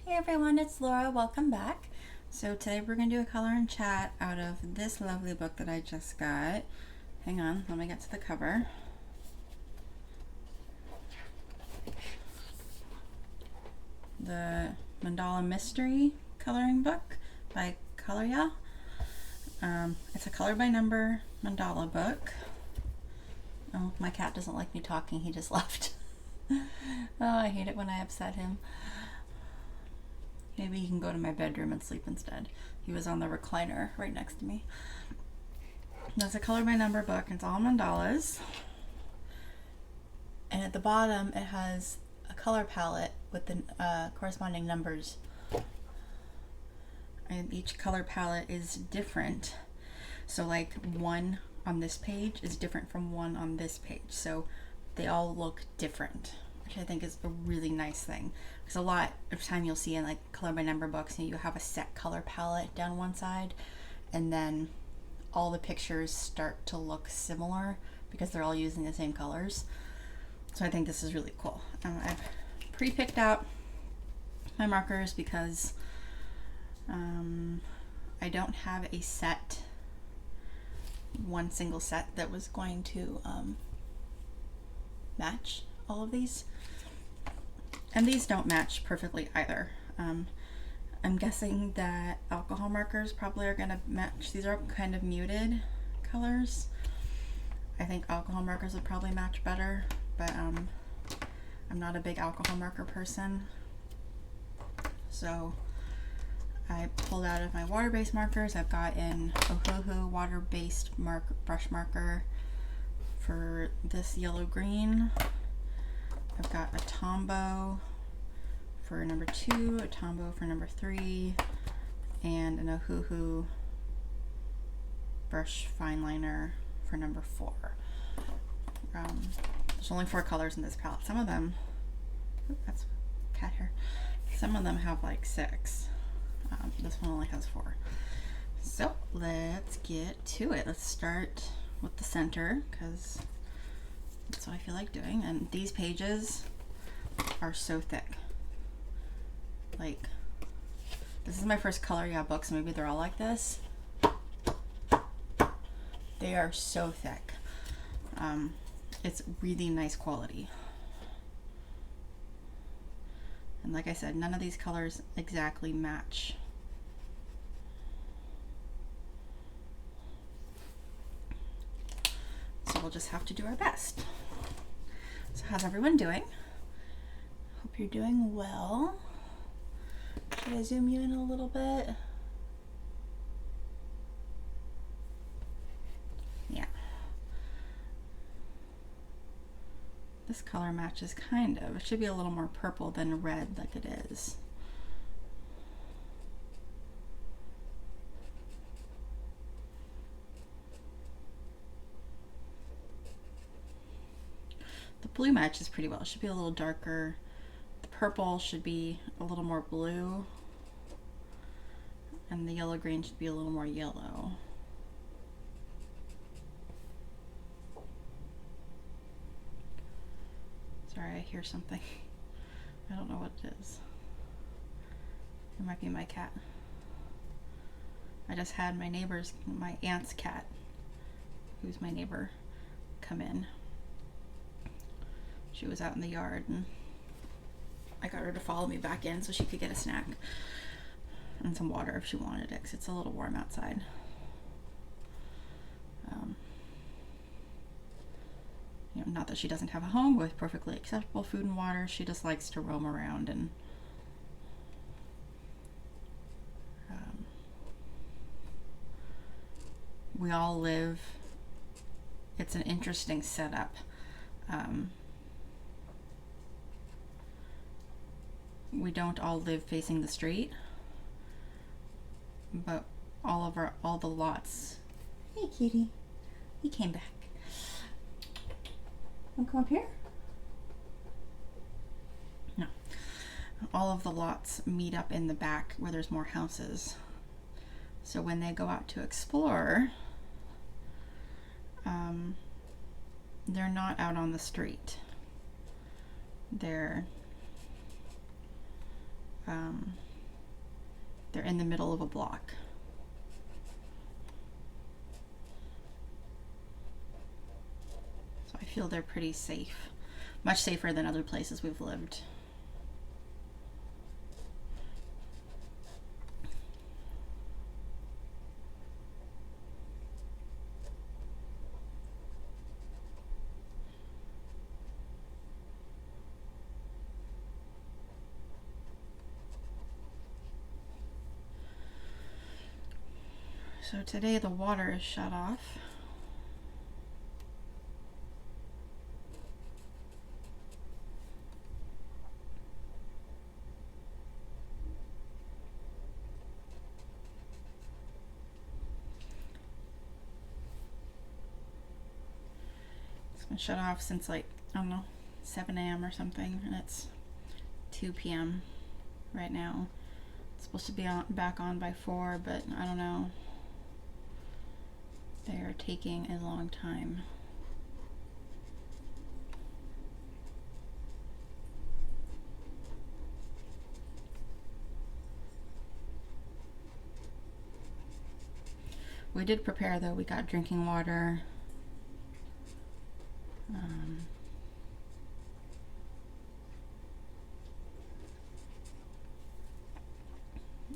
Hey everyone, it's Laura. Welcome back. So today we're going to do a color and chat out of this lovely book that I just got. Hang on, let me get to the cover. The Mandala Mystery Coloring Book by Colorya. It's a color by number mandala book. Oh, my cat doesn't like me talking. He just left. Oh, I hate it when I upset him. Maybe he can go to my bedroom and sleep instead. He was on the recliner right next to me. That's a color by number book. It's all mandalas. And at the bottom, it has a color palette with the corresponding numbers. And each color palette is different. So like one on this page is different from one on this page. So they all look different, which I think is a really nice thing. Because a lot of time you'll see in like color by number books, you have a set color palette down one side, and then all the pictures start to look similar because they're all using the same colors. So I think this is really cool. I've pre-picked out my markers because I don't have a set, one single set that was going to match all of these. And these don't match perfectly either. I'm guessing that alcohol markers probably are going to match. These are kind of muted colors. I think alcohol markers would probably match better, but I'm not a big alcohol marker person. So I pulled out of my water-based markers. I've got an Ohuhu water-based brush marker for this yellow-green. I've got a Tombow for number 2, a Tombow for number 3, and an Ohuhu brush fine liner for number 4. There's only 4 colors in this palette. Some of them, that's cat hair. Some of them have like 6. This one only has 4. So let's get to it. Let's start with the center because that's what I feel like doing. And these pages are so thick. Like, this is my first Colorya book, so maybe they're all like this. They are so thick. It's really nice quality. And like I said, none of these colors exactly match. So we'll just have to do our best. So how's everyone doing? Hope you're doing well. Should I zoom you in a little bit? Yeah. This color matches kind of. It should be a little more purple than red like it is. The blue matches pretty well. It should be a little darker. The purple should be a little more blue. And the yellow green should be a little more yellow. Sorry, I hear something. I don't know what it is. It might be my cat. I just had my aunt's cat, who's my neighbor, come in. She was out in the yard and I got her to follow me back in so she could get a snack and some water if she wanted it because it's a little warm outside. Not that she doesn't have a home with perfectly acceptable food and water. She just likes to roam around and we all live. It's an interesting setup. We don't all live facing the street, but all the lots. Hey kitty, he came back. Wanna come up here? No. All of the lots meet up in the back where there's more houses. So when they go out to explore, they're not out on the street. They're they're in the middle of a block. So I feel they're pretty safe, much safer than other places we've lived. So today the water is shut off. It's been shut off since like, I don't know, 7 a.m. or something, and it's 2 p.m. right now. It's supposed to be back on by 4, but I don't know. They are taking a long time. We did prepare though. We got drinking water.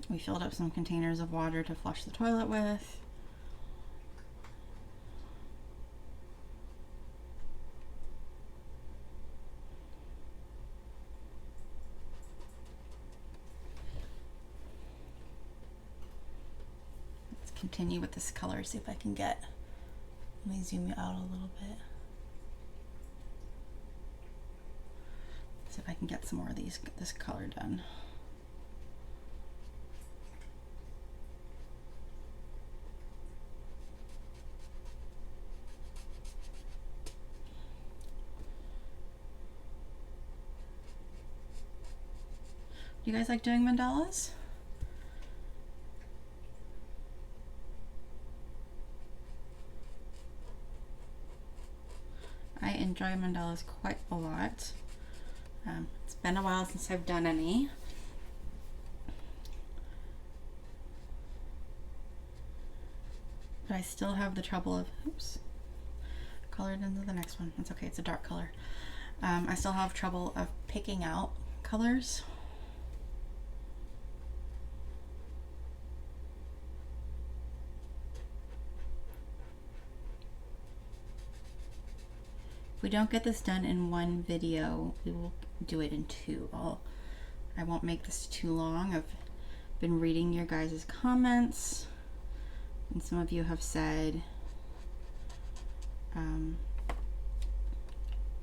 We filled up some containers of water to flush the toilet with. Let's continue with this color, see if I can get, let me zoom you out a little bit. See if I can get some more of this color done. Do you guys like doing mandalas? I enjoy mandalas quite a lot. It's been a while since I've done any. But I still have the trouble of, oops, colored into the next one. That's okay, it's a dark color. I still have trouble of picking out colors. If we don't get this done in one video, we will do it in 2. I won't make this too long. I've been reading your guys' comments, and some of you have said,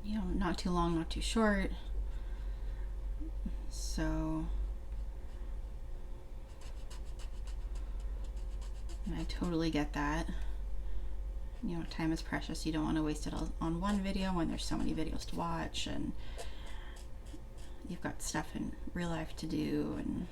you know, not too long, not too short. So, and I totally get that. You know, time is precious. You don't want to waste it all on one video when there's so many videos to watch, and you've got stuff in real life to do, and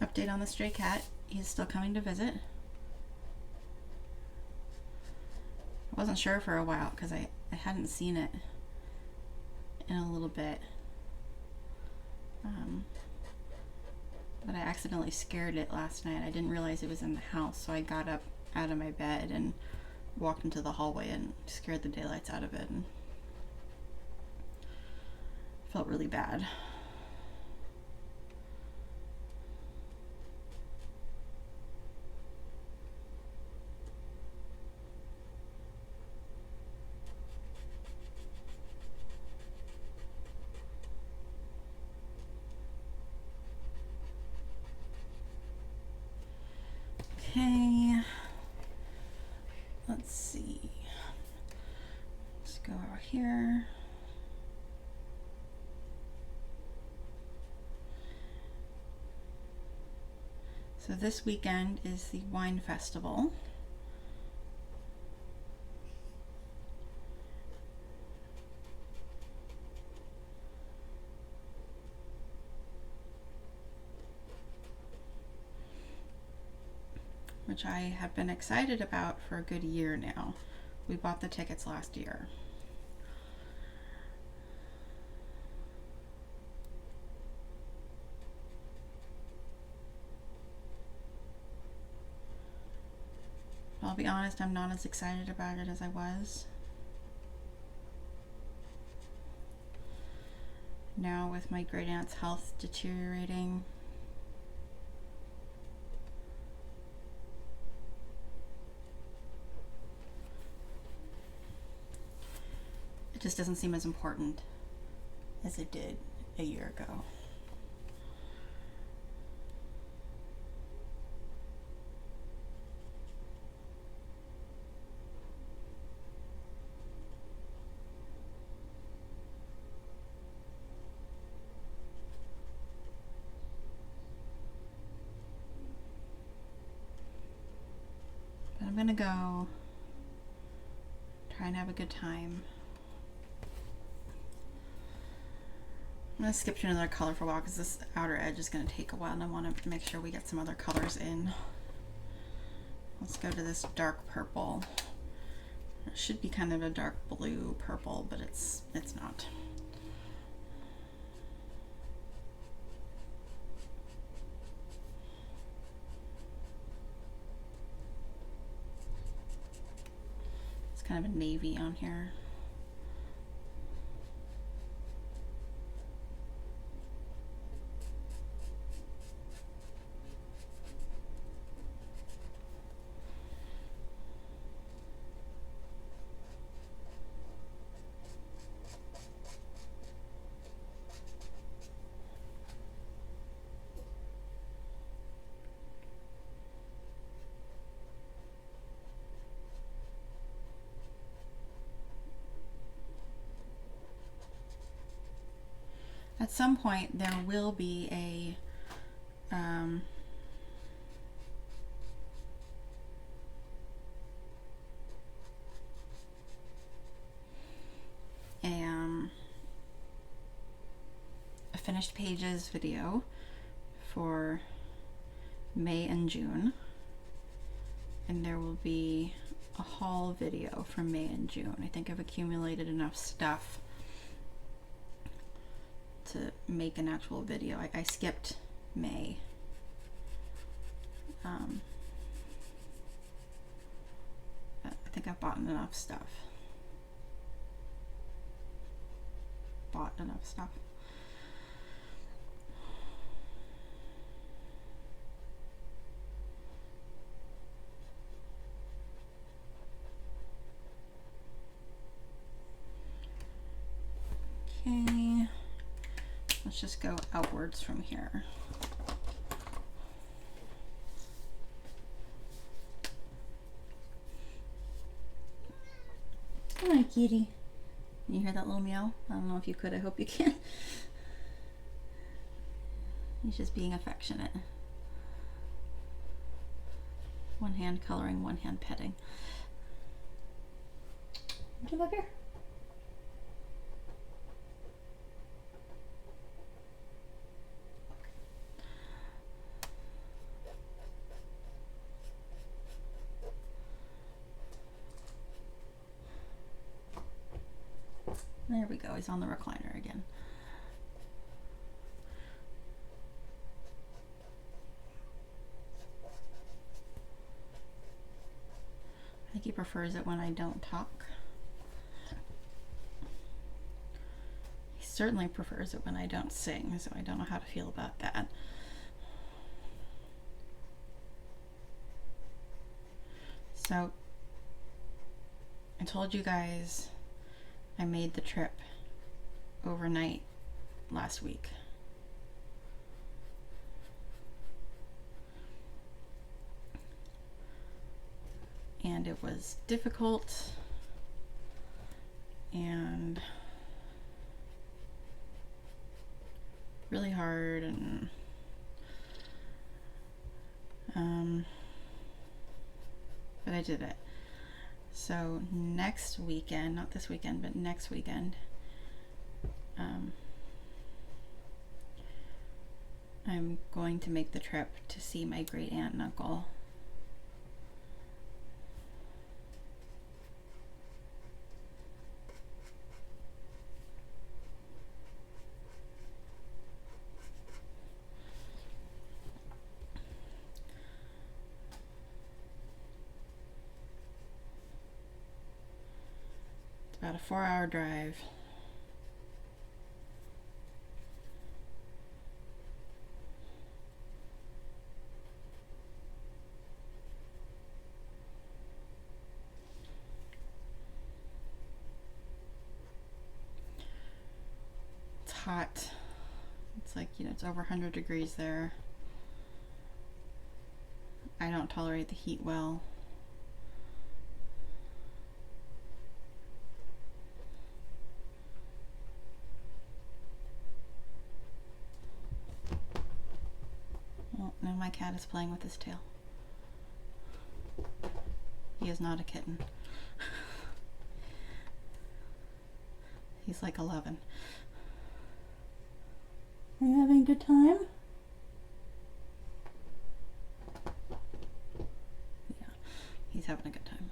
update on the stray cat. He's still coming to visit. I wasn't sure for a while because I hadn't seen it in a little bit. But I accidentally scared it last night. I didn't realize it was in the house, so I got up out of my bed and walked into the hallway and scared the daylights out of it, and felt really bad. Okay, let's see. Let's go over here. So this weekend is the wine festival. which I have been excited about for a good year now. We bought the tickets last year. I'll be honest, I'm not as excited about it as I was. Now with my great aunt's health deteriorating, it just doesn't seem as important as it did a year ago. But I'm gonna go try and have a good time. I'm going to skip to another color for a while because this outer edge is going to take a while and I want to make sure we get some other colors in. Let's go to this dark purple. It should be kind of a dark blue purple, but it's not. It's kind of a navy on here. At some point there will be a finished pages video for May and June, and there will be a haul video for May and June. I think I've accumulated enough stuff to make an actual video. I skipped May. I think I've bought enough stuff. Okay, let's just go outwards from here. Come on, kitty. You hear that little meow? I don't know if you could. I hope you can. He's just being affectionate. One hand coloring, one hand petting. Would you look here? There we go, he's on the recliner again. I think he prefers it when I don't talk. He certainly prefers it when I don't sing, so I don't know how to feel about that. So, I told you guys I made the trip overnight last week. And it was difficult and really hard, and but I did it. So next weekend, not this weekend, but next weekend, I'm going to make the trip to see my great aunt and uncle About a 4-hour drive. It's hot. It's like, you know, it's over 100 degrees there. I don't tolerate the heat well. Oh, now my cat is playing with his tail. He is not a kitten. He's like 11. Are you having a good time? Yeah, he's having a good time.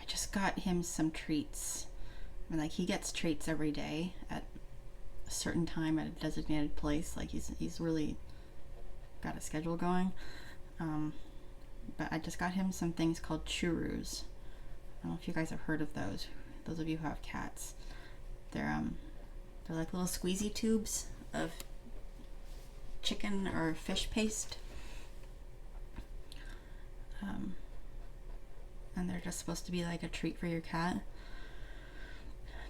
I just got him some treats. I mean, like, he gets treats every day at a certain time at a designated place. Like, he's really got a schedule going. But I just got him some things called churros. I don't know if you guys have heard of those. Those of you who have cats, they're like little squeezy tubes of chicken or fish paste, and they're just supposed to be like a treat for your cat.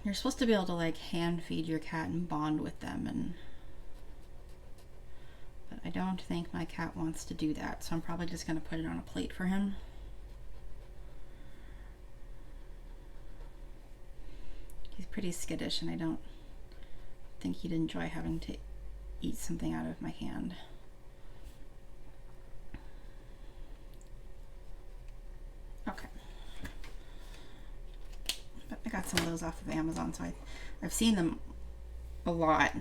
You're supposed to be able to like hand feed your cat and bond with them, but I don't think my cat wants to do that, so I'm probably just going to put it on a plate for him. He's pretty skittish, and I don't think he'd enjoy having to eat something out of my hand. Okay. But I got some of those off of Amazon, so I've seen them a lot.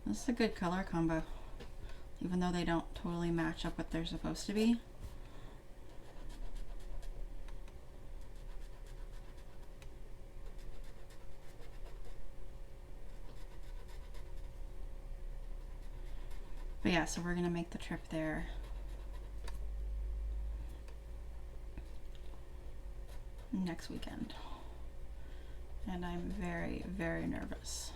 This is a good color combo, even though they don't totally match up what they're supposed to be. But yeah, so we're gonna make the trip there. Next weekend. And I'm very, very nervous.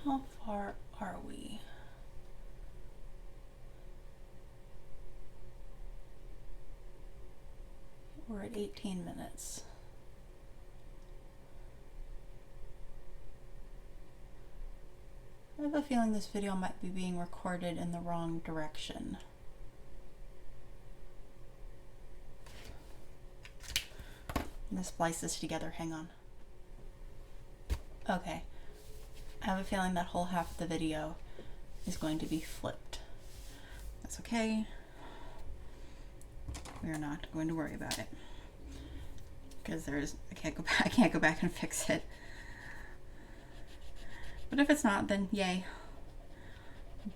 How far are we? We're at 18 minutes. I have a feeling this video might be being recorded in the wrong direction. Let's splice this together, hang on. Okay. I have a feeling that whole half of the video is going to be flipped. That's okay. We're not going to worry about it because I can't go back and fix it. But if it's not, then yay.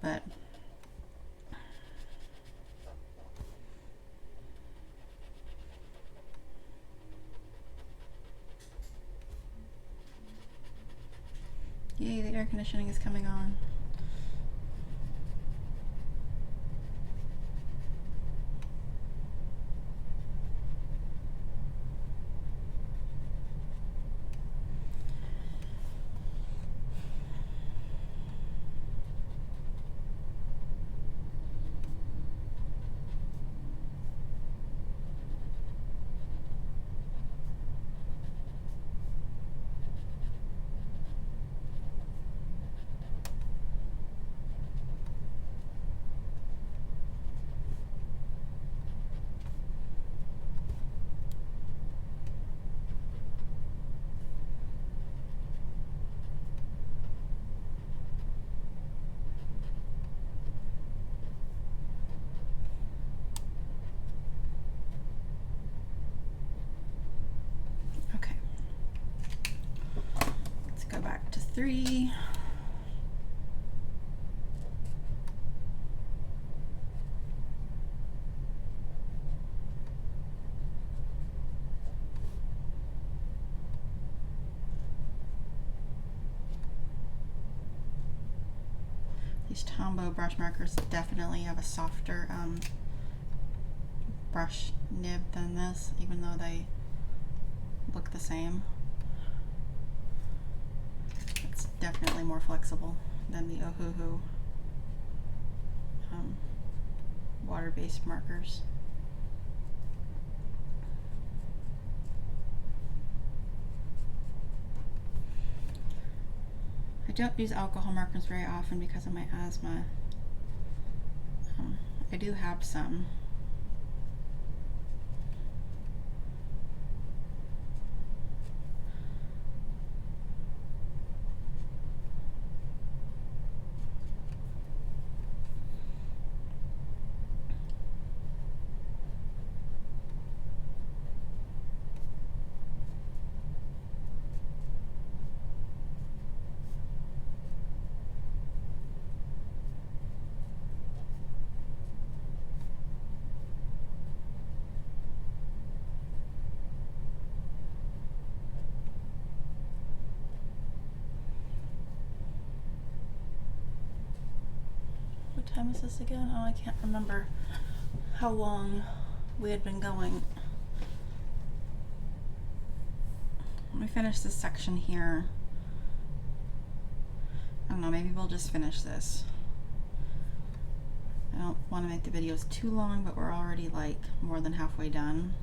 But yay, the air conditioning is coming on. 3. These Tombow brush markers definitely have a softer brush nib than this, even though they look the same. It's definitely more flexible than the Ohuhu water-based markers. I don't use alcohol markers very often because of my asthma. I do have some. What time is this again? Oh, I can't remember how long we had been going. Let me finish this section here. I don't know, maybe we'll just finish this. I don't want to make the videos too long, but we're already like more than halfway done.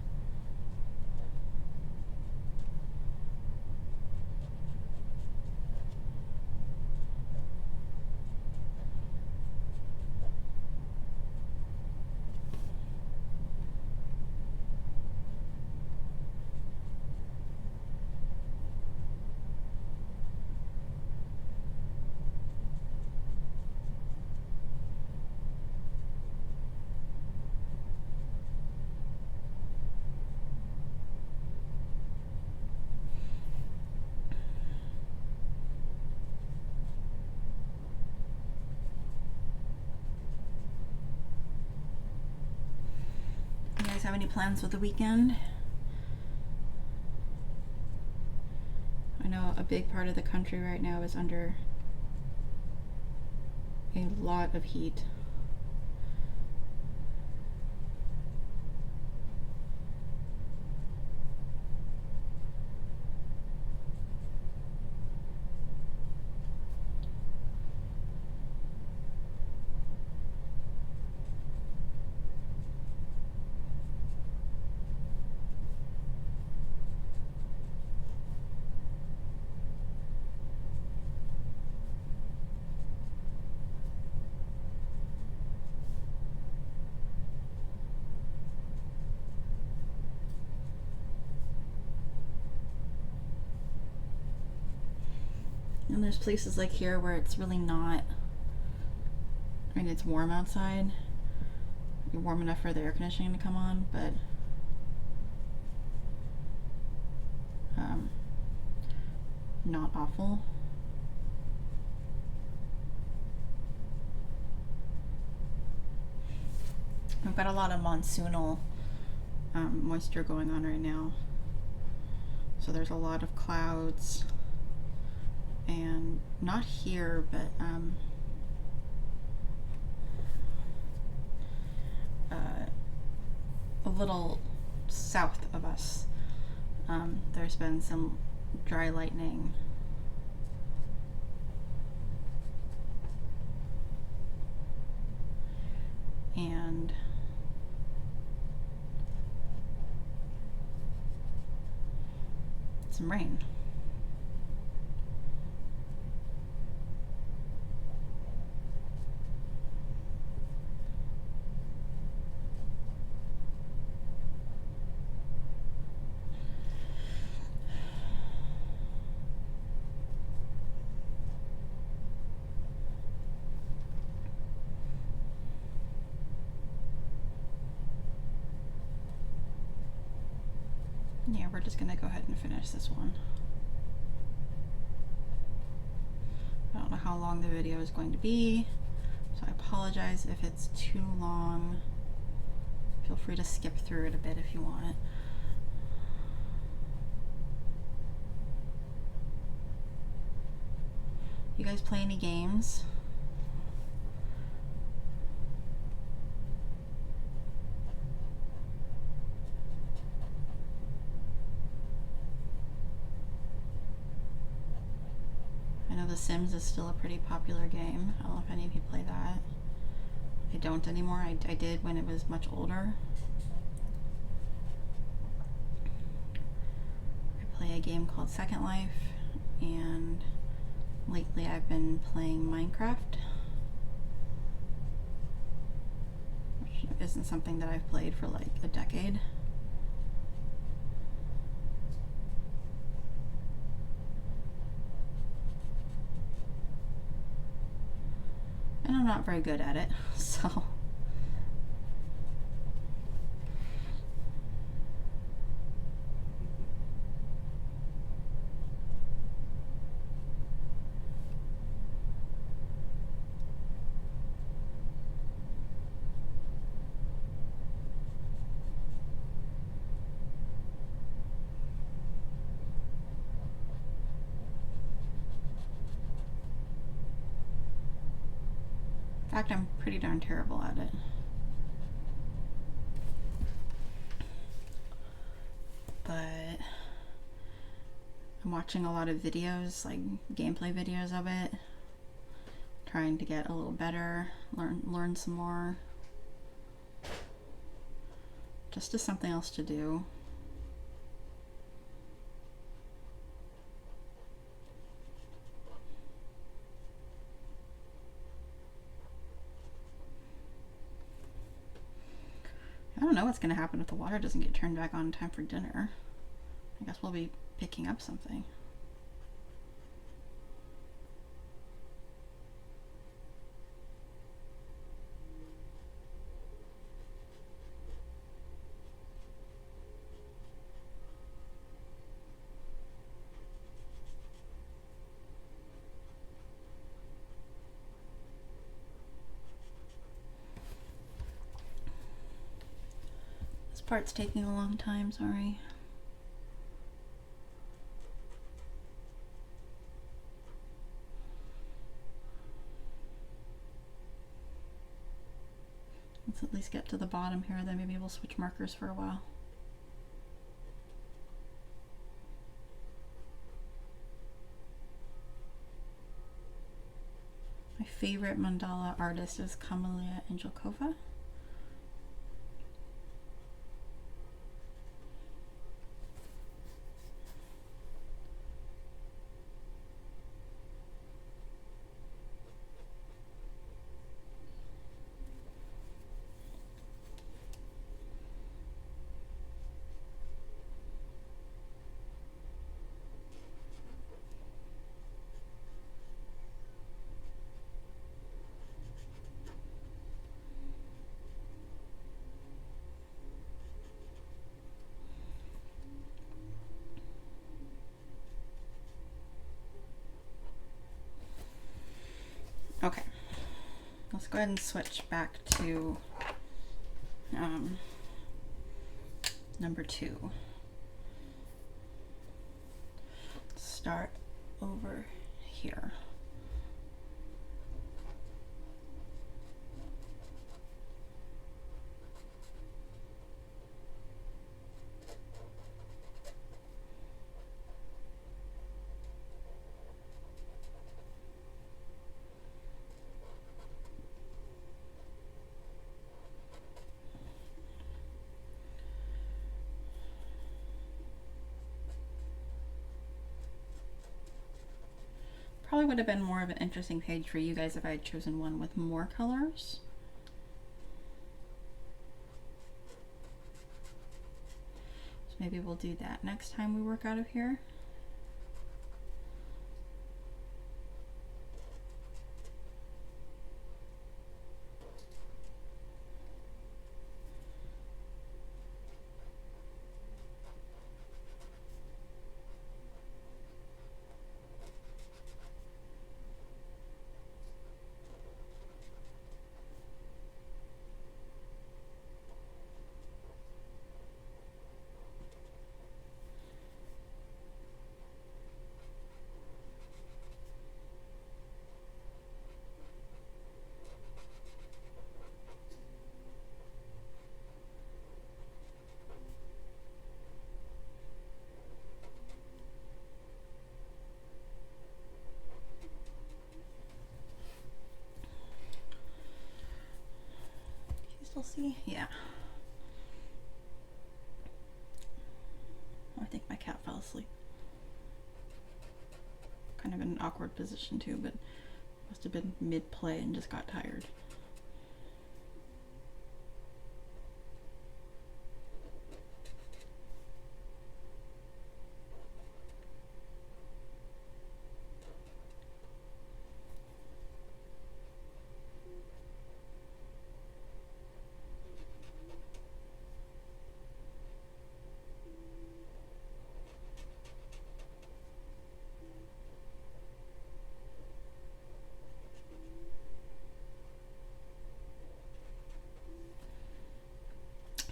You guys have any plans for the weekend? I know a big part of the country right now is under a lot of heat. And there's places like here where it's really not, I mean, it's warm outside. You're warm enough for the air conditioning to come on, but not awful. We've got a lot of monsoonal moisture going on right now. So there's a lot of clouds, and not here, but a little south of us. There's been some dry lightning. And some rain. Yeah, we're just gonna go ahead and finish this one. how long the video is going to be, so I apologize if it's too long. Feel free to skip through it a bit if you want. You guys play any games? I know The Sims is still a pretty popular game. I don't know if any of you play that. I don't anymore. I did when it was much older. I play a game called Second Life, and lately I've been playing Minecraft, which isn't something that I've played for like a decade. And I'm not very good at it, so. In fact, I'm pretty darn terrible at it. But I'm watching a lot of videos, like gameplay videos of it, trying to get a little better, learn some more. Just as something else to do. I don't know what's going to happen if the water doesn't get turned back on in time for dinner. I guess we'll be picking up something. This part's taking a long time, sorry. Let's at least get to the bottom here, then maybe we'll switch markers for a while. My favorite mandala artist is Colorya Angelkova. Okay, let's go ahead and switch back to number 2. Start over here. Probably would have been more of an interesting page for you guys if I had chosen one with more colors. So maybe we'll do that next time we work out of here. still see? Yeah. I think my cat fell asleep. Kind of in an awkward position too, but must have been mid-play and just got tired.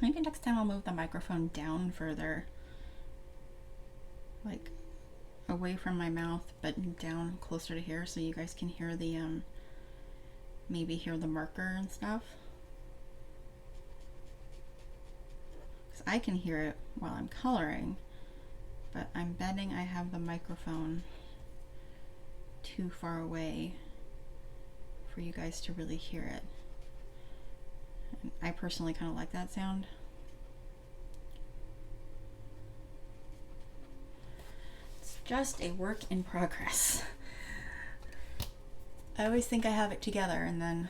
Maybe next time I'll move the microphone down further, like away from my mouth, but down closer to here so you guys can hear the, maybe hear the marker and stuff. Because I can hear it while I'm coloring, but I'm betting I have the microphone too far away for you guys to really hear it. I personally kind of like that sound. It's just a work in progress. I always think I have it together, and then,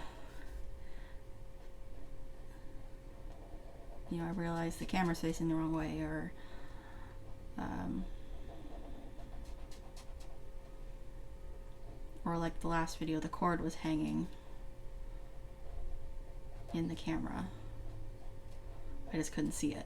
you know, I realize the camera's facing the wrong way, or like the last video, the cord was hanging in the camera. I just couldn't see it.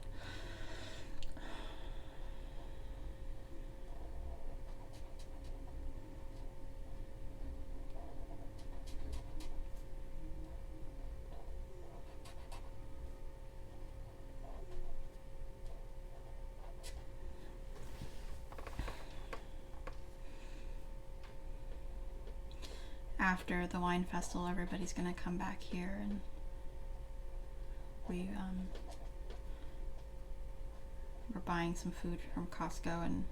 After the wine festival, everybody's gonna come back here, and we're buying some food from Costco, and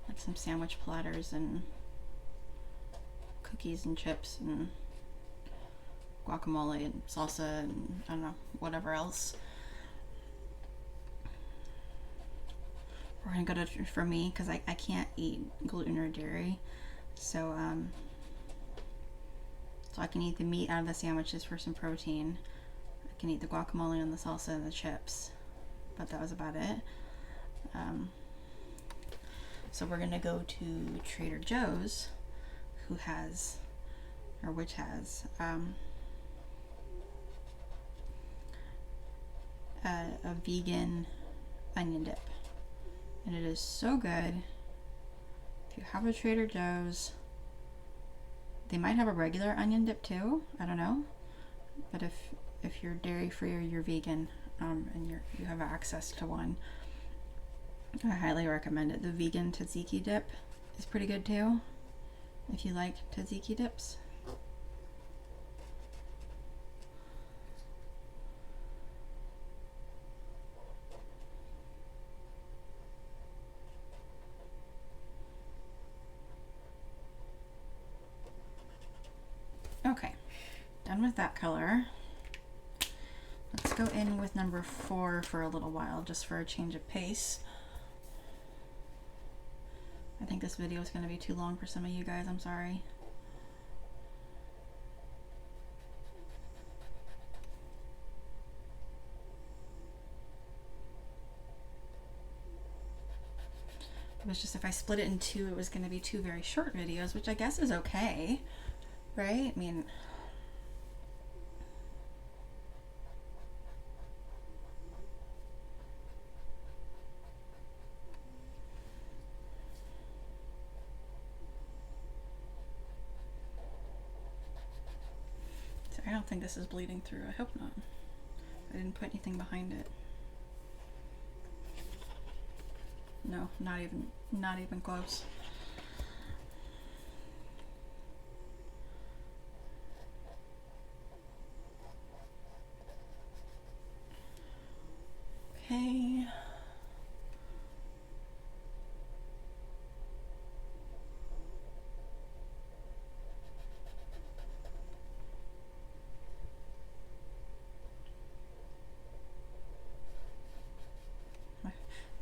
like some sandwich platters and cookies and chips and guacamole and salsa and I don't know, whatever else. We're gonna go to, for me, because I can't eat gluten or dairy, so so I can eat the meat out of the sandwiches for some protein. I can eat the guacamole and the salsa and the chips, but that was about it. So we're gonna go to Trader Joe's, who has, or which has, a vegan onion dip, and it is so good. If you have a Trader Joe's, they might have a regular onion dip too, I don't know, but if you're dairy free or you're vegan, and you have access to one, I highly recommend it. The vegan tzatziki dip is pretty good too, if you like tzatziki dips. Okay, done with that color. Let's go in with number 4 for a little while, just for a change of pace. I think this video is going to be too long for some of you guys, I'm sorry. It was just, if I split it in 2, it was going to be 2 very short videos, which I guess is okay, right? I mean, I don't think this is bleeding through. I hope not. I didn't put anything behind it. No, not even close. Okay.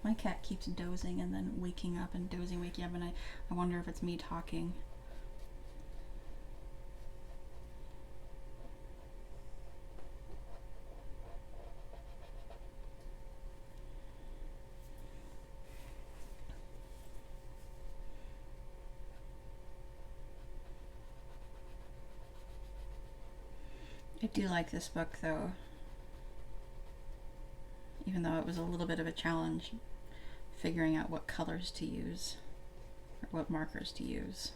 My cat keeps dozing and then waking up and dozing, waking up, and I wonder if it's me talking. I do like this book though, even though it was a little bit of a challenge figuring out what colors to use or what markers to use.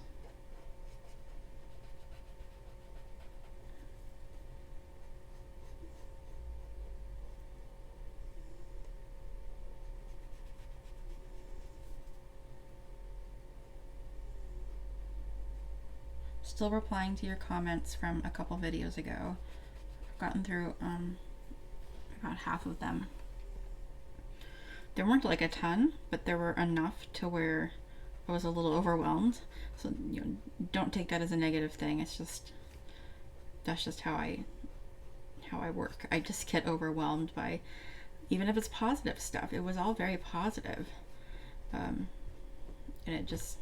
Still replying to your comments from a couple videos ago. I've gotten through about half of them. There weren't like a ton, but there were enough to where I was a little overwhelmed. So don't take that as a negative thing. It's just, that's just how I work. I just get overwhelmed by, even if it's positive stuff. It was all very positive. And it just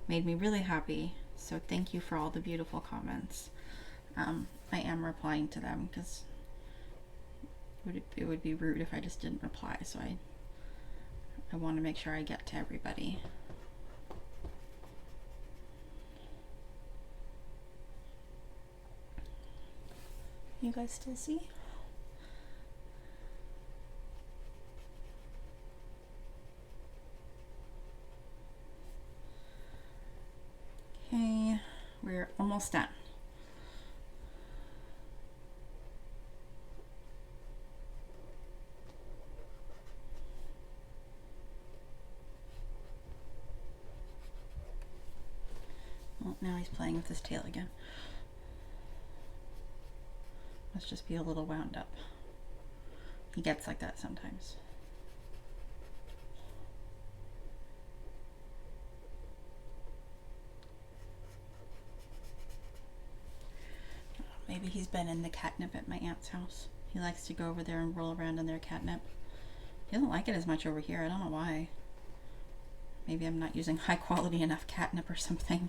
made me really happy. So thank you for all the beautiful comments. I am replying to them because it would be rude if I just didn't reply. So I want to make sure I get to everybody. You guys still see? Okay, we're almost done. Well, now he's playing with his tail again. Let's just be a little wound up. He gets like that sometimes. Maybe he's been in the catnip at my aunt's house. He likes to go over there and roll around in their catnip. He doesn't like it as much over here. I don't know why. Maybe I'm not using high quality enough catnip or something.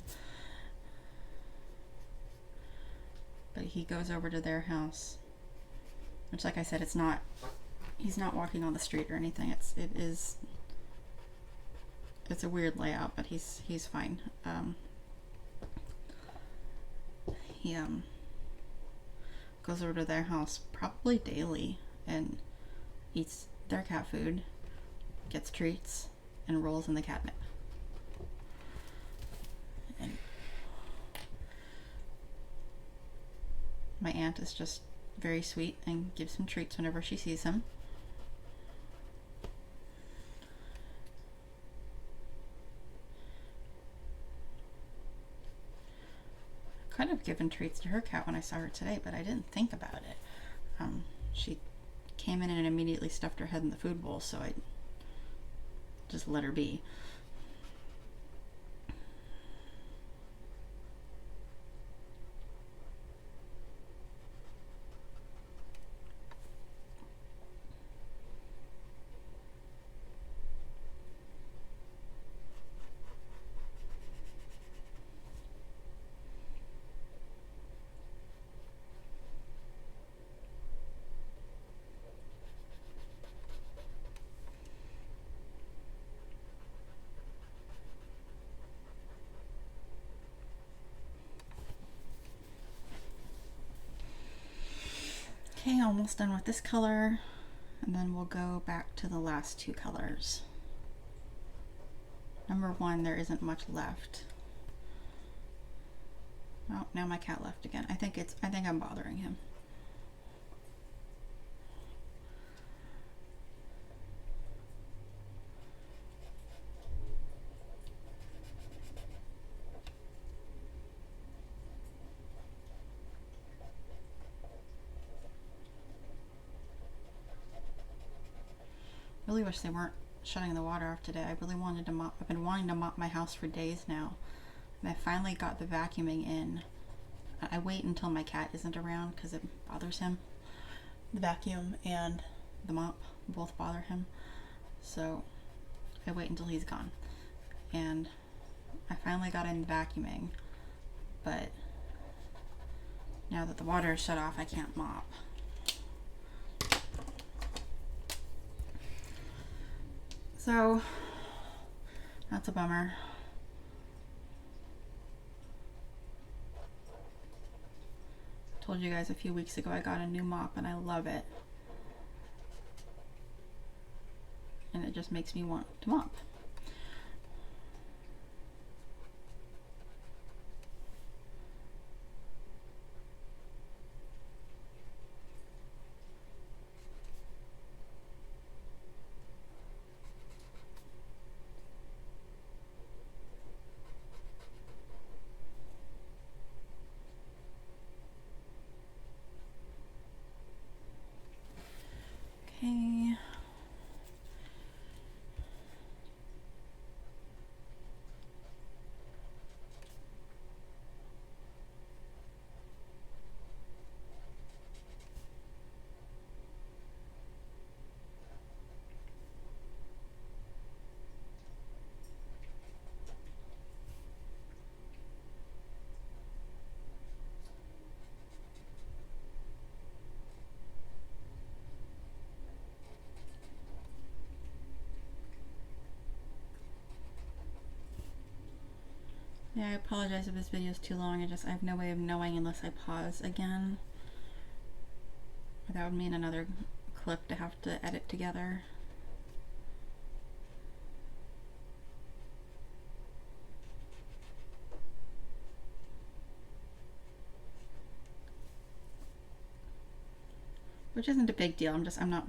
But he goes over to their house, which, like I said, it's not, he's not walking on the street or anything. It's a weird layout, but he's fine. He goes over to their house probably daily and eats their cat food, gets treats, and rolls in the catnip. And my aunt is just very sweet and gives him treats whenever she sees him. Could have given treats to her cat when I saw her today, but I didn't think about it. She came in and immediately stuffed her head in the food bowl, so I just let her be. Okay, almost done with this color, and then we'll go back to the last two colors. Number one, there isn't much left. Oh, now my cat left again. I think I'm bothering him. Really wish they weren't shutting the water off today. I really wanted to mop. I've been wanting to mop my house for days now. And I finally got the vacuuming in. I wait until my cat isn't around because it bothers him. The vacuum and the mop both bother him. So I wait until he's gone. And I finally got in vacuuming, but now that the water is shut off, I can't mop. So that's a bummer. Told you guys a few weeks ago I got a new mop and I love it. And it just makes me want to mop. Okay. Yeah, I apologize if this video is too long. I have no way of knowing unless I pause again. That would mean another clip to have to edit together. Which isn't a big deal. I'm not.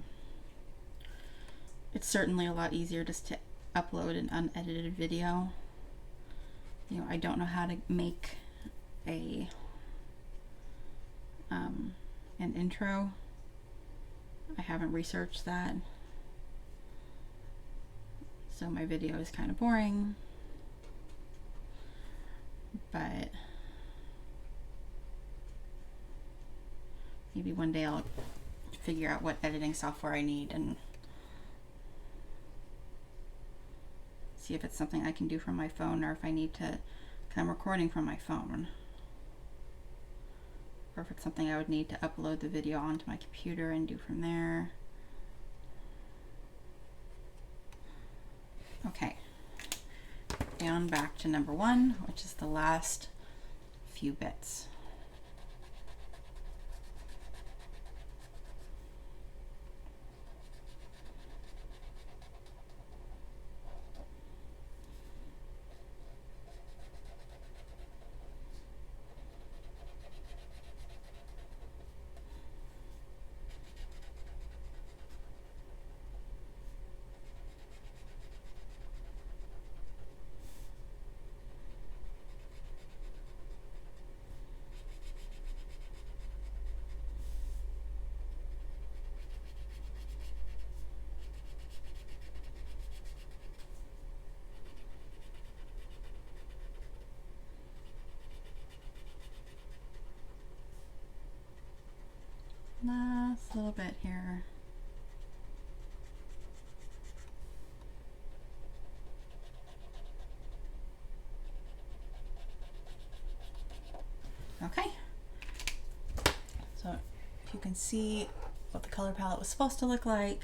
It's certainly a lot easier just to upload an unedited video. You know, I don't know how to make an intro. I haven't researched that. So my video is kind of boring. But maybe one day I'll figure out what editing software I need and see if it's something I can do from my phone or if I need to, because I'm recording from my phone, or if it's something I would need to upload the video onto my computer and do from there. Okay, down back to number 1, which is the last few bits. Last little bit here. Okay, so if you can see what the color palette was supposed to look like,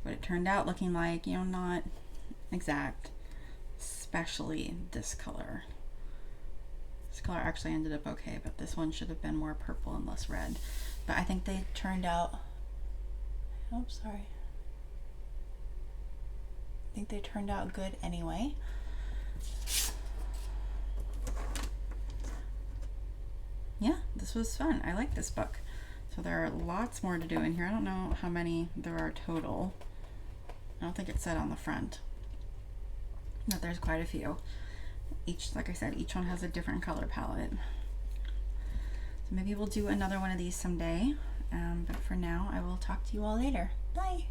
what it turned out looking like, you know, not exact, especially this color. This color actually ended up okay, but this one should have been more purple and less red. But I think they turned out, oh, sorry. I think they turned out good anyway. Yeah, this was fun. I like this book. So there are lots more to do in here. I don't know how many there are total. I don't think it said on the front, but there's quite a few. Each, like I said, each one has a different color palette. So maybe we'll do another one of these someday. But for now, I will talk to you all later. Bye.